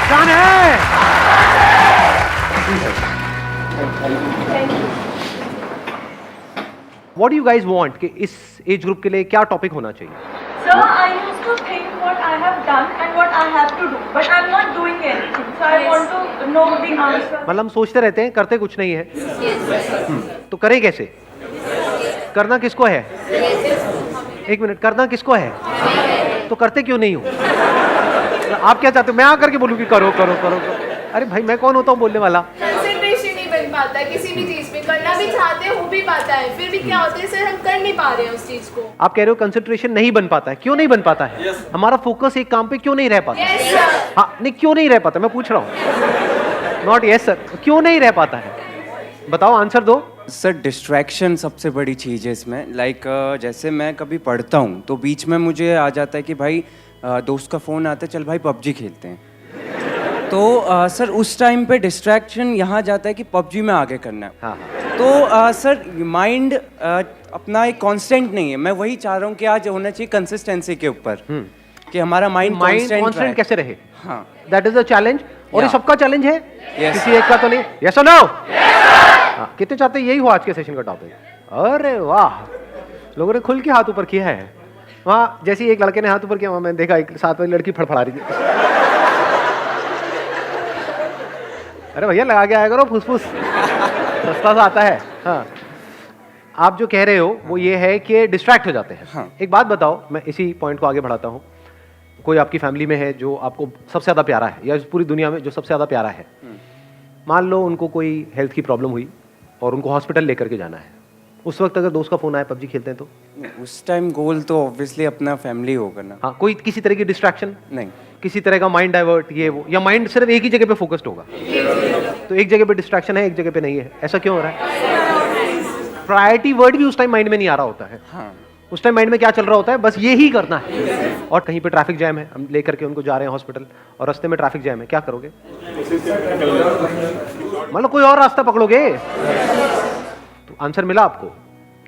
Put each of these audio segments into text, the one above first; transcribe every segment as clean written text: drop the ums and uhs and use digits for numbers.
जान है। What do you guys want कि इस एज ग्रुप के लिए क्या टॉपिक होना चाहिए? Sir, I used to think what I have done and what I have to do, but I'm not doing anything. So I want to know the answer. मतलब हम सोचते रहते हैं, करते कुछ नहीं है। तो करें कैसे? करना किसको है? एक मिनट, करना किसको है? तो करते क्यों नहीं हो? आप क्या चाहते हो? मैं आकर के बोलूं कि करो करो करो करो? अरे भाई, मैं कौन होता हूँ बोलने वाला? कंसंट्रेशन नहीं बन पाता है किसी भी चीज में, करना भी चाहते हैं, हो भी पाता है, फिर भी क्या होता है सर, हम कर नहीं पा रहे हैं उस चीज को। आप कह रहे हो कंसंट्रेशन नहीं बन पाता है, क्यों नहीं बन पाता है? हमारा फोकस एक काम पे क्यों नहीं रह पाता? Yes sir. हाँ, नहीं क्यों नहीं रह पाता, मैं पूछ रहा हूँ। नॉट यस सर, क्यों नहीं रह पाता है? बताओ, आंसर दो। सर डिस्ट्रैक्शन सबसे बड़ी चीज़ है इसमें। लाइक जैसे मैं कभी पढ़ता हूँ तो बीच में मुझे आ जाता है कि भाई दोस्त का फ़ोन आता है, चल भाई पबजी खेलते हैं। तो सर उस टाइम पे डिस्ट्रैक्शन यहाँ जाता है कि पबजी में आगे करना है। हाँ हाँ। तो सर माइंड अपना एक कांस्टेंट नहीं है। मैं वही चाह रहा हूँ कि आज होना चाहिए कंसिस्टेंसी के ऊपर, कि हमारा माइंड कांस्टेंट कैसे रहे? हाँ, दैट इज द चैलेंज। और ये Yeah. सबका चैलेंज है, Yes. किसी एक का तो नहीं। यस और नो? हाँ, कितने चाहते हैं यही हो आज के सेशन का टॉपिक? अरे वाह, लोगों ने खुल के हाथ ऊपर किया है। वहाँ जैसे एक लड़के ने हाथ ऊपर किया, वहाँ मैंने देखा एक साथ वाली लड़की फड़फड़ा रही थी। अरे भैया, लगा के आया करो फुसफुस, सस्ता सा आता है। हाँ, आप जो कह रहे हो वो ये है कि डिस्ट्रैक्ट हो जाते हैं। हाँ। एक बात बताओ, मैं इसी पॉइंट को आगे बढ़ाता हूँ। कोई आपकी फैमिली में है जो आपको सबसे ज़्यादा प्यारा है, या इस पूरी दुनिया में जो सबसे ज़्यादा प्यारा है, मान लो उनको कोई हेल्थ की प्रॉब्लम हुई और उनको हॉस्पिटल लेकर के जाना है। उस वक्त अगर दोस्त का फ़ोन आए, पबजी खेलते हैं तो? उस टाइम गोल तो ऑब्वियसली अपना फैमिली होगा ना। हाँ, कोई किसी तरह की डिस्ट्रैक्शन नहीं, किसी तरह का माइंड डाइवर्ट, ये वो, या माइंड सिर्फ एक ही जगह पे फोकस्ड होगा? तो एक जगह पे डिस्ट्रैक्शन है, एक जगह पे नहीं है। ऐसा क्यों हो रहा है? प्रायोरिटी वर्ड भी उस टाइम माइंड में नहीं आ रहा होता है। हाँ, उस टाइम माइंड में क्या चल रहा होता है? बस ये ही करना है। और कहीं पे ट्रैफिक जैम है, हम लेकर के उनको जा रहे हैं हॉस्पिटल और रास्ते में ट्रैफिक जैम है, क्या करोगे? मतलब कोई और रास्ता पकड़ोगे? तो आंसर मिला आपको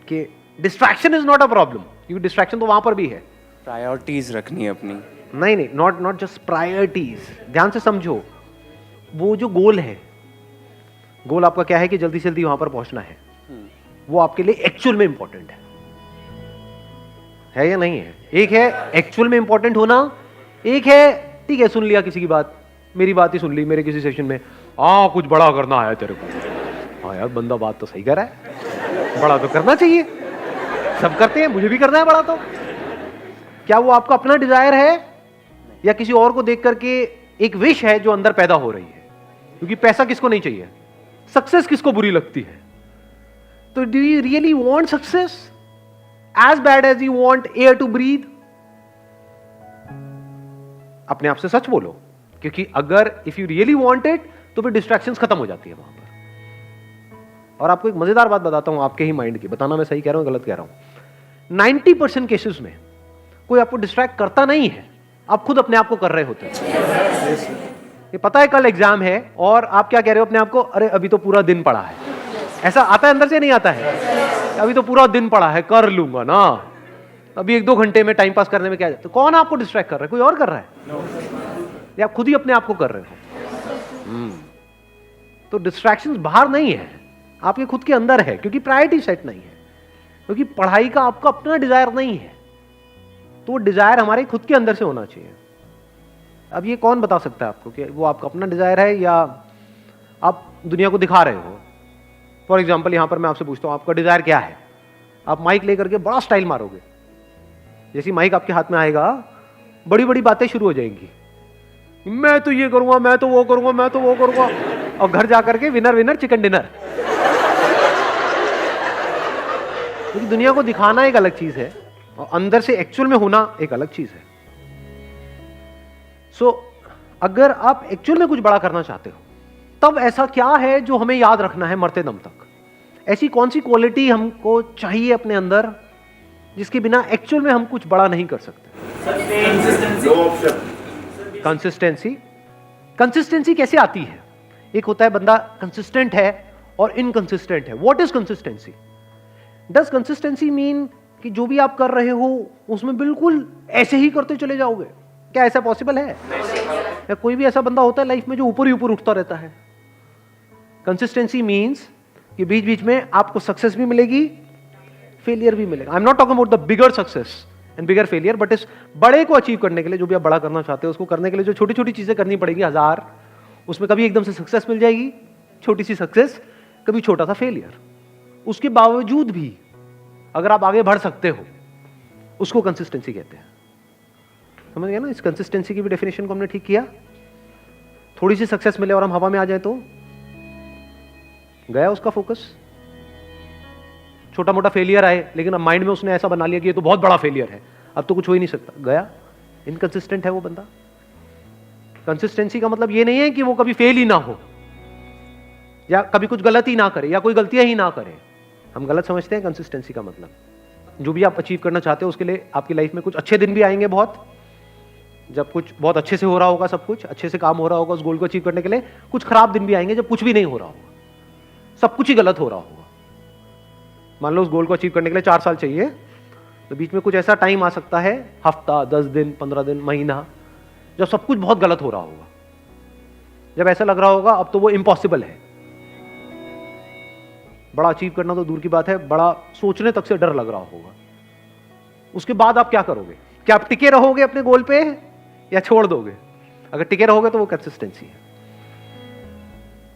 कि distraction is not a problem, क्योंकि डिस्ट्रैक्शन तो वहां पर भी है। प्रायोरिटीज रखनी है अपनी। नहीं नहीं, नॉट जस्ट प्रायोरिटीज। ध्यान से समझो, वो जो गोल है, गोल आपका क्या है कि जल्दी से जल्दी वहां पर पहुंचना है, वो आपके लिए एक्चुअल में इंपॉर्टेंट है या नहीं है? एक है एक्चुअल में इंपॉर्टेंट होना, एक है ठीक है सुन लिया किसी की बात, मेरी बात ही सुन ली मेरे किसी सेशन में, कुछ बड़ा करना है तेरे को। हाँ यार, बंदा बात तो सही कर रहा है, बड़ा तो करना चाहिए, सब करते हैं, मुझे भी करना है बड़ा। तो क्या वो आपका अपना डिजायर है या किसी और को देख करके एक विश है जो अंदर पैदा हो रही है? क्योंकि पैसा किसको नहीं चाहिए, सक्सेस किसको बुरी लगती है? तो do you really want success as bad as you want air to breathe? अपने आप से सच बोलो, क्योंकि अगर if you really want it तो फिर डिस्ट्रैक्शंस खत्म हो जाती है वहां पर। और आपको एक मजेदार बात बताता हूं आपके ही माइंड की, बताना मैं सही कह रहा हूं गलत कह रहा हूं। 90% केसेस में कोई आपको डिस्ट्रैक्ट करता नहीं है, आप खुद अपने आप को कर रहे होते हैं। ये पता है कल एग्जाम है और आप क्या कह रहे हो अपने आप को? अरे अभी तो पूरा दिन पड़ा है। ऐसा आता है अंदर से, नहीं आता है? अभी तो पूरा दिन पड़ा है, कर लूंगा ना, अभी 1-2 घंटे में टाइम पास करने में क्या? तो कौन आपको डिस्ट्रैक्ट कर रहा है? कोई और कर रहा है? या आप खुद ही अपने आप को कर रहे हो? तो डिस्ट्रैक्शंस बाहर नहीं है, आपके खुद के अंदर है, क्योंकि प्रायोरिटी सेट नहीं है, क्योंकि पढ़ाई का आपका अपना डिजायर नहीं है। तो वो डिजायर हमारे खुद के अंदर से होना चाहिए। अब ये कौन बता सकता है आपको कि वो आपका अपना डिजायर है या आप दुनिया को दिखा रहे हो? फॉर एग्जाम्पल, यहां पर मैं आपसे पूछता हूं आपका डिजायर क्या है? आप माइक लेकर के बड़ा स्टाइल मारोगे, जैसी माइक आपके हाथ में आएगा बड़ी बड़ी बातें शुरू हो जाएंगी, मैं तो ये करूंगा, मैं तो वो करूंगा, मैं तो वो करूंगा, और घर जाकर के विनर विनर चिकन डिनर। क्योंकि दुनिया को दिखाना एक अलग चीज है और अंदर से एक्चुअल में होना एक अलग चीज है। सो अगर आप एक्चुअल में कुछ बड़ा करना चाहते हो, तब ऐसा क्या है जो हमें याद रखना है मरते दम तक? ऐसी कौन सी क्वालिटी हमको चाहिए अपने अंदर जिसके बिना एक्चुअल में हम कुछ बड़ा नहीं कर सकते? कंसिस्टेंसी। कंसिस्टेंसी कैसे आती है? एक होता है बंदा कंसिस्टेंट है और इनकंसिस्टेंट है। What is consistency? Does consistency mean कि जो भी आप कर रहे हो उसमें बिल्कुल ऐसे ही करते चले जाओगे? क्या ऐसा पॉसिबल है? या कोई भी ऐसा बंदा होता है लाइफ में जो ऊपर ही ऊपर उठता रहता है। कंसिस्टेंसी मीन्स कि बीच बीच में आपको सक्सेस भी मिलेगी, फेलियर भी मिलेगा। I am not talking about the bigger success and bigger failure, but इस बड़े को अचीव करने के लिए, जो भी आप बड़ा करना चाहते हो उसको करने के लिए जो छोटी छोटी चीजें करनी पड़ेगी 1000, उसमें कभी एकदम से सक्सेस मिल जाएगी, छोटी सी सक्सेस, कभी छोटा सा फेलियर। उसके बावजूद भी अगर आप आगे बढ़ सकते हो, उसको कंसिस्टेंसी कहते हैं। समझ गया ना? इस कंसिस्टेंसी की भी डेफिनेशन को हमने ठीक किया। थोड़ी सी सक्सेस मिले और हम हवा में आ जाए तो गया उसका फोकस। छोटा मोटा फेलियर आए लेकिन अब माइंड में उसने ऐसा बना लिया कि ये तो बहुत बड़ा फेलियर है, अब तो कुछ हो ही नहीं सकता, गया। इनकंसिस्टेंट है वो बंदा। कंसिस्टेंसी का मतलब ये नहीं है कि वो कभी फेल ही ना हो या कभी कुछ गलत ही ना करे या कोई गलतियां ही ना करे। हम गलत समझते हैं कंसिस्टेंसी का मतलब। जो भी आप अचीव करना चाहते हो उसके लिए आपकी लाइफ में कुछ अच्छे दिन भी आएंगे, बहुत, जब कुछ बहुत अच्छे से हो रहा होगा, सब कुछ अच्छे से काम हो रहा होगा उस गोल को अचीव करने के लिए। कुछ खराब दिन भी आएंगे जब कुछ भी नहीं हो रहा होगा, सब कुछ ही गलत हो रहा होगा। मान लो उस गोल को अचीव करने के लिए 4 साल चाहिए, तो बीच में कुछ ऐसा टाइम आ सकता है, हफ्ता, 10 दिन, 15 दिन, महीना, जब सब कुछ बहुत गलत हो रहा होगा, जब ऐसा लग रहा होगा अब तो वो इम्पॉसिबल है। बड़ा अचीव करना तो दूर की बात है, बड़ा सोचने तक से डर लग रहा होगा। उसके बाद आप क्या करोगे? क्या आप टिके रहोगे अपने गोल पे या छोड़ दोगे? अगर टिके रहोगे तो वो कंसिस्टेंसी है,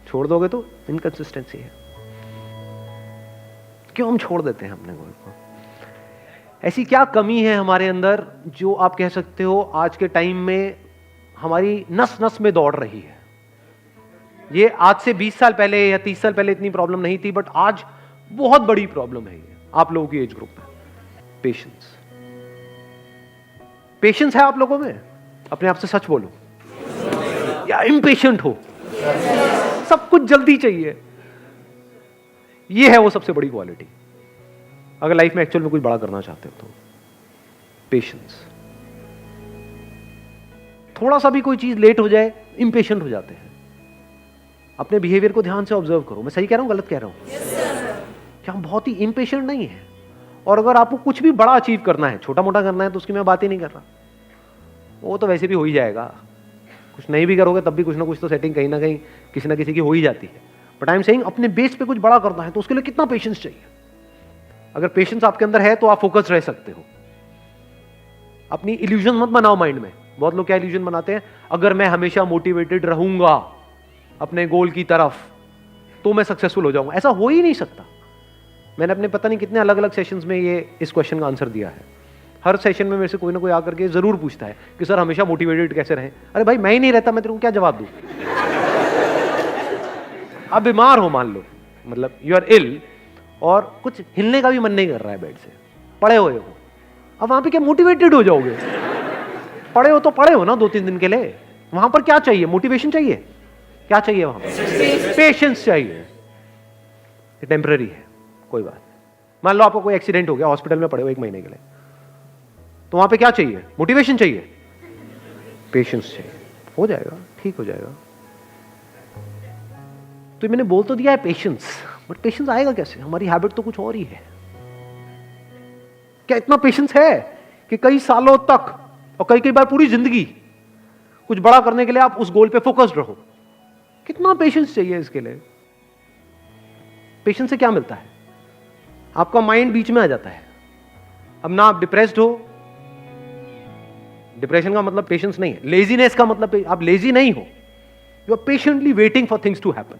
छोड़ दोगे तो इनकंसिस्टेंसी है। क्यों हम छोड़ देते हैं अपने गोल को? ऐसी क्या कमी है हमारे अंदर जो आप कह सकते हो आज के टाइम में हमारी नस नस में दौड़ रही है? ये आज से 20 साल पहले या 30 साल पहले इतनी प्रॉब्लम नहीं थी, बट आज बहुत बड़ी प्रॉब्लम है ये आप लोगों की एज ग्रुप में। पेशेंस। पेशेंस है आप लोगों में? अपने आप से सच बोलो। या इम्पेशेंट हो? सब कुछ जल्दी चाहिए। ये है वो सबसे बड़ी क्वालिटी अगर लाइफ में एक्चुअल में कुछ बड़ा करना चाहते हो तो। पेशेंस। थोड़ा सा भी कोई चीज लेट हो जाए इम्पेशेंट हो जाते हैं। अपने बिहेवियर को ध्यान से ऑब्जर्व करो। मैं सही कह रहा हूं, गलत कह रहा हूं? क्या हम बहुत ही इम्पेशेंट नहीं है? और अगर आपको कुछ भी बड़ा अचीव करना है, छोटा मोटा करना है, तो उसकी मैं बात ही नहीं कर रहा, वो तो वैसे भी हो ही जाएगा। कुछ नहीं भी करोगे तब भी कुछ ना कुछ तो सेटिंग कहीं ना कहीं किसी ना किसी की हो ही जाती है। बट आई एम सेइंग अपने बेस पे कुछ बड़ा करना है तो उसके लिए कितना पेशेंस चाहिए? अगर पेशेंस आपके अंदर है तो आप फोकस रह सकते हो। अपनी इल्यूजन मत बनाओ माइंड में। बहुत लोग क्या इल्यूजन बनाते हैं, अगर मैं हमेशा मोटिवेटेड रहूंगा अपने गोल की तरफ तो मैं सक्सेसफुल हो जाऊंगा। ऐसा हो ही नहीं सकता। मैंने अपने पता नहीं कितने अलग अलग सेशंस में ये इस क्वेश्चन का आंसर दिया है। हर सेशन में मेरे से कोई ना कोई आकर के जरूर पूछता है कि सर हमेशा मोटिवेटेड कैसे रहें? अरे भाई मैं ही नहीं रहता, मैं तेरे को क्या जवाब दूं? आप बीमार हो मान लो, मतलब यू आर इल और कुछ हिलने का भी मन नहीं कर रहा है बेड से, पड़े हुए हो, अब वहां पे क्या मोटिवेटेड हो जाओगे? पड़े हो तो पड़े हो ना 2-3 दिन के लिए। वहां पर क्या चाहिए? मोटिवेशन चाहिए? क्या चाहिए वहां पर? पेशेंस चाहिए। टेम्पररी है, कोई बात। मान लो आपको कोई एक्सीडेंट हो गया, हॉस्पिटल में पड़े हो 1 महीने के लिए, तो वहां पे क्या चाहिए? मोटिवेशन चाहिए? पेशेंस चाहिए। हो जाएगा, ठीक हो जाएगा। तो मैंने बोल तो दिया है पेशेंस, बट पेशेंस आएगा कैसे? हमारी हैबिट तो कुछ और ही है। क्या इतना पेशेंस है कि कई सालों तक और कई बार पूरी जिंदगी कुछ बड़ा करने के लिए आप उस गोल पे फोकस्ड रहो? कितना पेशेंस चाहिए इसके लिए? पेशेंस से क्या मिलता है? आपका माइंड बीच में आ जाता है। अब ना आप डिप्रेस्ड हो, डिप्रेशन का मतलब पेशेंस नहीं है। लेजीनेस का मतलब आप लेजी नहीं हो, you are patiently waiting for things to happen,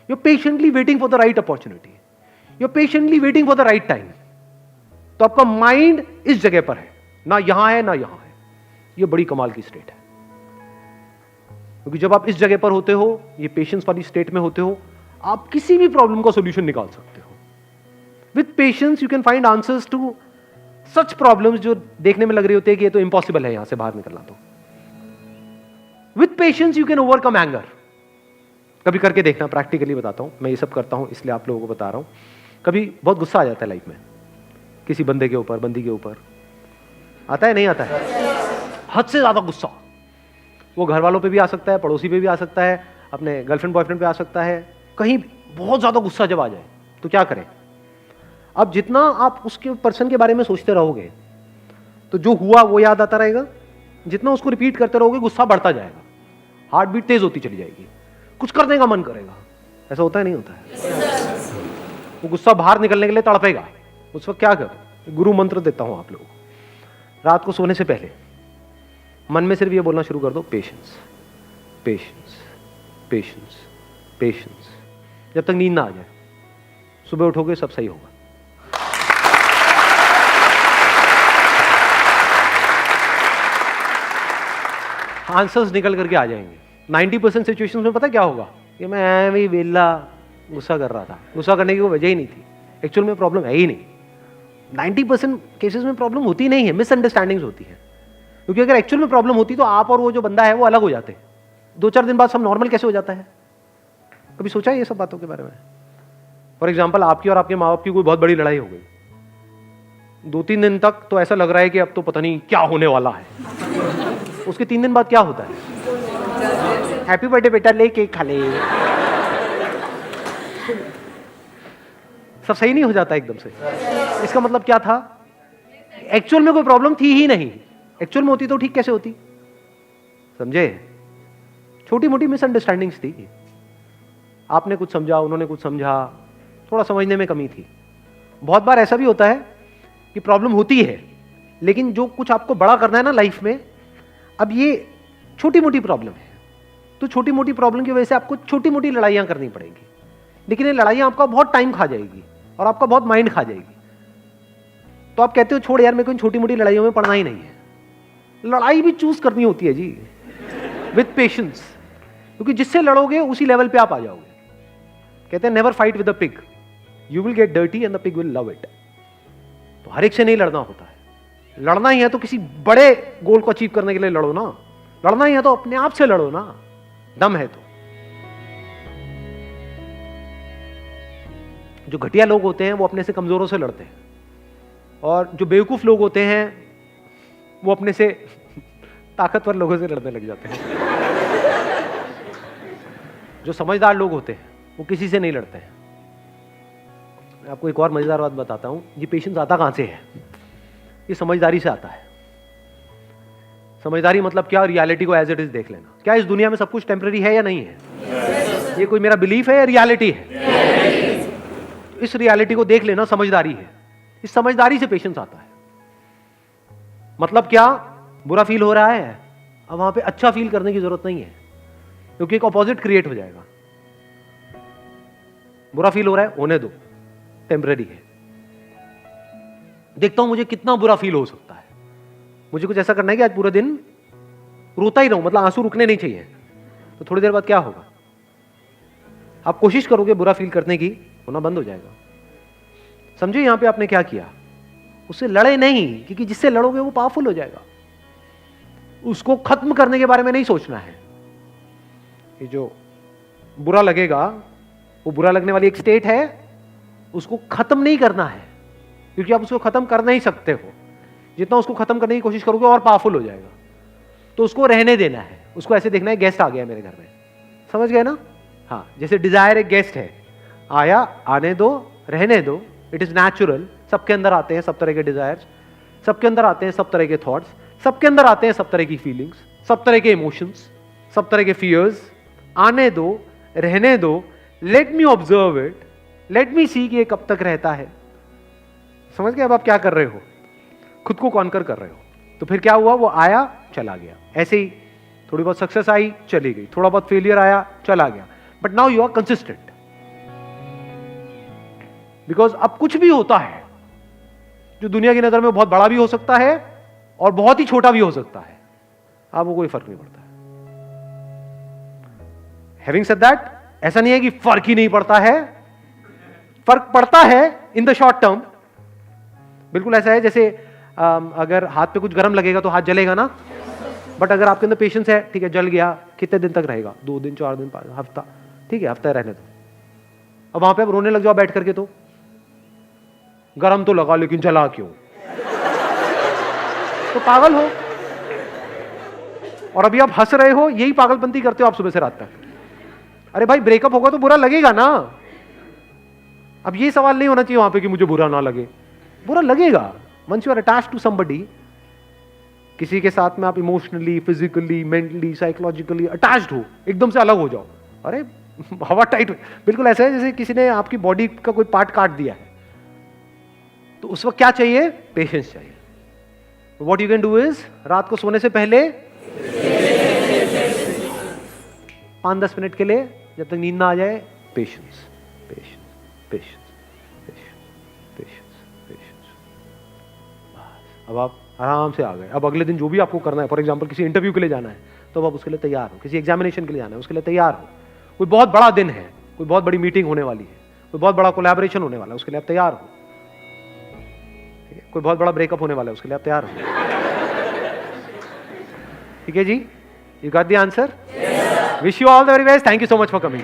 you are patiently waiting for the right opportunity, you are patiently waiting for the right time. तो आपका माइंड इस जगह पर है, ना यहां है ना यहां है। यह बड़ी कमाल की स्टेट है, क्योंकि जब आप इस जगह पर होते हो, ये पेशेंस वाली स्टेट में होते हो, आप किसी भी प्रॉब्लम का सॉल्यूशन निकाल सकते हो। With patience you can find answers to such problems जो देखने में लग रही होती है कि ये तो इम्पॉसिबल है यहां से बाहर निकलना। तो with patience you can overcome anger. कभी करके देखना, प्रैक्टिकली बताता हूं। मैं ये सब करता हूं इसलिए आप लोगों को बता रहा हूं। कभी बहुत गुस्सा आ जाता है लाइफ में, किसी बंदे के ऊपर, बंदी के ऊपर आता है, नहीं आता है? हद से ज्यादा गुस्सा। वो घर वालों पे भी आ सकता है, पड़ोसी पे भी आ सकता है, अपने गर्लफ्रेंड बॉयफ्रेंड पे आ सकता है। कहीं बहुत ज्यादा गुस्सा जब आ जाए तो क्या करें? अब जितना आप उसके पर्सन के बारे में सोचते रहोगे तो जो हुआ वो याद आता रहेगा, जितना उसको रिपीट करते रहोगे गुस्सा बढ़ता जाएगा। हार्ट बीट तेज होती चली जाएगी, कुछ करने का मन करेगा। ऐसा होता है नहीं होता है? वो गुस्सा बाहर निकलने के लिए तड़पेगा। उस वक्त क्या करो? गुरु मंत्र देता हूं आप लोगों को। रात को सोने से पहले मन में सिर्फ ये बोलना शुरू कर दो, पेशेंस पेशेंस पेशेंस पेशेंस, जब तक नींद ना आ जाए। सुबह उठोगे सब सही होगा। आंसर्स निकल करके आ जाएंगे। 90% सिचुएशंस में पता क्या होगा कि मैं ऐਵੇਂ ही वेला गुस्सा कर रहा था, गुस्सा करने की कोई वजह ही नहीं थी, एक्चुअल में प्रॉब्लम है ही नहीं। 90% केसेस में प्रॉब्लम होती नहीं है, मिसअंडरस्टैंडिंग्स होती है। क्योंकि अगर एक्चुअल में प्रॉब्लम होती तो आप और वो जो बंदा है वो अलग हो जाते। 2-4 दिन बाद सब नॉर्मल कैसे हो जाता है? कभी सोचा है ये सब बातों के बारे में? फॉर एग्जाम्पल, आपकी और आपके माँ बाप की कोई बहुत बड़ी लड़ाई हो गई, 2-3 दिन तक तो ऐसा लग रहा है कि अब तो पता नहीं क्या होने वाला है। उसके 3 दिन बाद क्या होता है? हैप्पी बर्थडे बेटा, ले केक खा ले। सब सही नहीं हो जाता एकदम से। इसका मतलब क्या था? एक्चुअल में कोई प्रॉब्लम थी ही नहीं। एक्चुअल में होती तो ठीक कैसे होती? समझे? छोटी मोटी मिसअंडरस्टैंडिंग्स थी। आपने कुछ समझा, उन्होंने कुछ समझा, थोड़ा समझने में कमी थी। बहुत बार ऐसा भी होता है कि प्रॉब्लम होती है, लेकिन जो कुछ आपको बड़ा करना है ना लाइफ में, अब ये छोटी मोटी प्रॉब्लम है, तो छोटी मोटी प्रॉब्लम की वजह से आपको छोटी मोटी लड़ाइयां करनी पड़ेंगी। लेकिन ये लड़ाइयां आपका बहुत टाइम खा जाएगी और आपका बहुत माइंड खा जाएगी। तो आप कहते हो छोड़ यार, मेरे को इन छोटी मोटी लड़ाइयों में पड़ना ही नहीं है। लड़ाई भी चूज करनी होती है जी, विद पेशेंस, क्योंकि जिससे लड़ोगे उसी लेवल पे आप आ जाओगे। कहते हैं never fight with a pig, you will get dirty and the pig will love it. तो हर एक से नहीं लड़ना होता है। लड़ना ही है तो किसी बड़े गोल को अचीव करने के लिए लड़ो ना। लड़ना ही है तो अपने आप से लड़ो ना, दम है तो। जो घटिया लोग होते हैं वो अपने से कमजोरों से लड़ते हैं, और जो बेवकूफ लोग होते हैं वो अपने से ताकतवर लोगों से लड़ने लग जाते हैं। जो समझदार लोग होते हैं वो किसी से नहीं लड़ते हैं। मैं आपको एक और मजेदार बात बताता हूं। ये पेशेंस आता कहां से है? ये समझदारी से आता है। समझदारी मतलब क्या? रियलिटी को एज इट इज देख लेना। क्या इस दुनिया में सब कुछ टेम्पररी है या नहीं है? ये कोई मेरा बिलीफ है या रियलिटी है? इस रियलिटी को देख लेना समझदारी है। इस समझदारी से पेशेंस आता है। मतलब क्या? बुरा फील हो रहा है, अब वहां पे अच्छा फील करने की जरूरत नहीं है, क्योंकि एक ऑपोजिट क्रिएट हो जाएगा। बुरा फील हो रहा है, होने दो, टेम्पररी है। देखता हूं मुझे कितना बुरा फील हो सकता है। मुझे कुछ ऐसा करना है कि आज पूरा दिन रोता ही रहूं, मतलब आंसू रुकने नहीं चाहिए। तो थोड़ी देर बाद क्या होगा? आप कोशिश करोगे बुरा फील करने की, होना बंद हो जाएगा। समझे यहां पे आपने क्या किया? उससे लड़े नहीं, क्योंकि जिससे लड़ोगे वो पावरफुल हो जाएगा। उसको खत्म करने के बारे में नहीं सोचना है। ये जो बुरा लगेगा, वो बुरा लगने वाली एक स्टेट है, उसको खत्म नहीं करना है, क्योंकि आप उसको खत्म कर नहीं सकते हो। जितना उसको खत्म करने की कोशिश करोगे और पावरफुल हो जाएगा। तो उसको रहने देना है। उसको ऐसे देखना है, गेस्ट आ गया मेरे घर में, समझ गए ना? हाँ, जैसे डिजायर एक गेस्ट है, आया, आने दो, रहने दो, इट इज नेचुरल। सबके अंदर आते हैं सब तरह के डिजायर्स, सबके अंदर आते हैं सब तरह के थॉट्स, सबके अंदर आते हैं सब तरह की फीलिंग्स, सब तरह के इमोशंस, सब तरह के फियर्स। आने दो, रहने दो, let me observe it, let me see कि ये कब तक रहता है। समझ गए? अब आप क्या कर रहे हो? खुद को कॉन्कर कर रहे हो। तो फिर क्या हुआ? वो आया, चला गया। ऐसे ही थोड़ी बहुत सक्सेस आई, चली गई, थोड़ा बहुत फेलियर आया, चला गया। But now you are consistent, because अब कुछ भी होता है जो दुनिया की नजर में बहुत बड़ा भी हो सकता है और बहुत ही छोटा भी हो सकता है, आपको कोई फर्क नहीं पड़ता है। हैविंग सेड दैट, ऐसा नहीं है कि फर्क ही नहीं पड़ता है, फर्क पड़ता है इन द शॉर्ट टर्म। बिल्कुल ऐसा है जैसे अगर हाथ पे कुछ गर्म लगेगा तो हाथ जलेगा ना, बट अगर आपके अंदर पेशेंस है, ठीक है, जल गया, कितने दिन तक रहेगा? 2 दिन, 4 दिन, 5 हफ्ता, ठीक है, हफ्ता रहने दो। अब वहां पे आप रोने लग जाओ बैठ करके, तो गरम तो लगा लेकिन जला क्यों? तो पागल हो। और अभी आप हंस रहे हो, यही पागलपंती करते हो आप सुबह से रात तक। अरे भाई, ब्रेकअप होगा तो बुरा लगेगा ना। अब ये सवाल नहीं होना चाहिए वहां पे कि मुझे बुरा ना लगे। बुरा लगेगा। Once you are attached to somebody, किसी के साथ में आप emotionally, physically, mentally, psychologically attached हो, एकदम से अलग हो जाओ, अरे हवा टाइट, बिल्कुल ऐसा है जैसे किसी ने आपकी बॉडी का कोई पार्ट काट दिया है, तो उस वक्त क्या चाहिए? पेशेंस चाहिए. What you can do is, रात को सोने से पहले 5-10 मिनट के लिए, जब तक नींद ना आ जाए, patience, patience, patience, patience, patience. अब आप आराम से आ गए. अब अगले दिन जो भी आपको करना है, फॉर एग्जांपल किसी इंटरव्यू के लिए जाना है, तो अब आप उसके लिए तैयार हो. किसी एग्जामिनेशन के लिए जाना है, उसके लिए तैयार हो. कोई बहुत बड़ा दिन है, कोई बहुत बड़ी मीटिंग होने वाली है, कोई बहुत बड़ा कोलैबोरेशन होने वाला है, उसके लिए आप तैयार हो. ठीक है, कोई बहुत बड़ा ब्रेकअप होने वाला है, उसके लिए आप तैयार हो. ठीक है जी, you got the answer. Wish you all the very best. Thank you so much for coming.